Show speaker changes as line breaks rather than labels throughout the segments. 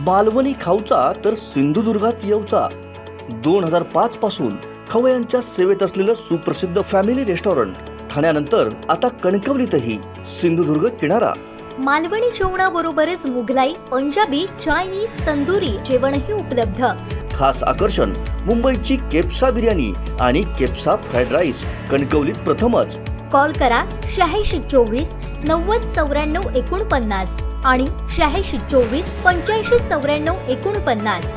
मालवणी खाऊचा तर सिंधुदुर्गात येऊचा. 2005 पासून खवय्यांच्या सेवेत असलेलं सुप्रसिद्ध फॅमिली रेस्टॉरंट ठाण्यानंतर आता कणकवलीतही सिंधुदुर्ग किनारा.
मालवणी जेवणाबरोबरच मुघलाई, पंजाबी, चायनीज, तंदुरी जेवणही उपलब्ध.
खास आकर्षण मुंबईची केप्सा बिर्याणी आणि केप्सा फ्राईड राईस कणकवलीत प्रथमच.
कॉल करा 8624 90 94 49 आणि 8624 85 94 49.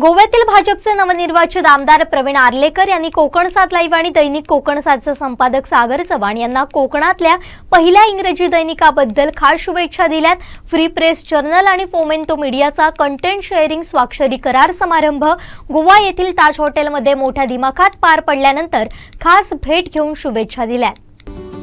गोव्यातील भाजपचे नवनिर्वाचित आमदार प्रवीण आर्लेकर यांनी कोकणसात लाईव्ह आणि दैनिक कोकणसातचे संपादक सागर चव्हाण यांना कोकणातल्या पहिल्या इंग्रजी दैनिकाबद्दल खास शुभेच्छा दिल्यात. फ्री प्रेस जर्नल आणि फोमेंतो मीडियाचा कंटेंट शेअरिंग स्वाक्षरी करार समारंभ गोवा येथील ताज हॉटेलमध्ये मोठ्या दिमाखात पार पडल्यानंतर खास भेट घेऊन शुभेच्छा दिल्या.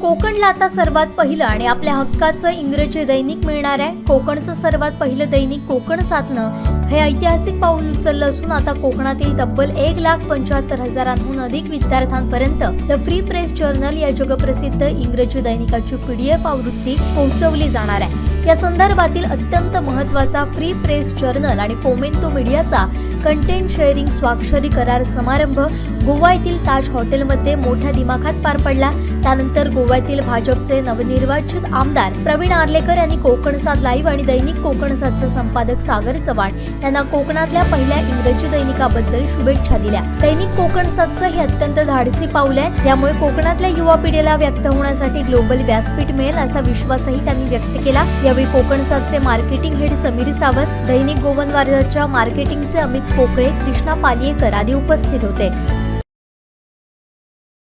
कोकणला आता सर्वात पहिलं आणि आपल्या हक्काचं इंग्रजी दैनिक मिळणार आहे. कोकणचं सर्वात पहिलं दैनिक कोकणसातनं हे ऐतिहासिक पाऊल उचललं असून आता कोकणातील तब्बल 1,75,000 अधिक विद्यार्थ्यांपर्यंत द फ्री प्रेस जर्नल या जगप्रसिद्ध इंग्रजी दैनिकाची PDF आवृत्ती पोहोचवली जाणार आहे. या संदर्भातील अत्यंत महत्त्वाचा फ्री प्रेस जर्नल आणि फोमेंतो मीडियाचा कंटेंट शेअरिंग स्वाक्षरी करार समारंभ गोवा येथील ताज हॉटेलमध्ये मोठ्या दिमाखात पार पडला. त्यानंतर गोव्यातील भाजपचे नवनिर्वाचित आमदार प्रवीण आर्लेकर यांनी कोकणसात लाईव्ह आणि दैनिक कोकणसातचे संपादक सागर चव्हाण यांना कोकणातल्या पहिल्या इंग्रजी दैनिकाबद्दल शुभेच्छा दिल्या. दैनिक कोकणसातचं हे अत्यंत धाडसी पाऊल आहे. त्यामुळे कोकणातल्या युवा पिढीला व्यक्त होण्यासाठी ग्लोबल व्यासपीठ मिळेल असा विश्वासही त्यांनी व्यक्त केला. यावेळी कोकणसातचे मार्केटिंग हेड समीर सावंत, दैनिक गोवनवारच्या मार्केटिंगचे अमित पोकळे, कृष्णा पालियेकर आदी उपस्थित होते.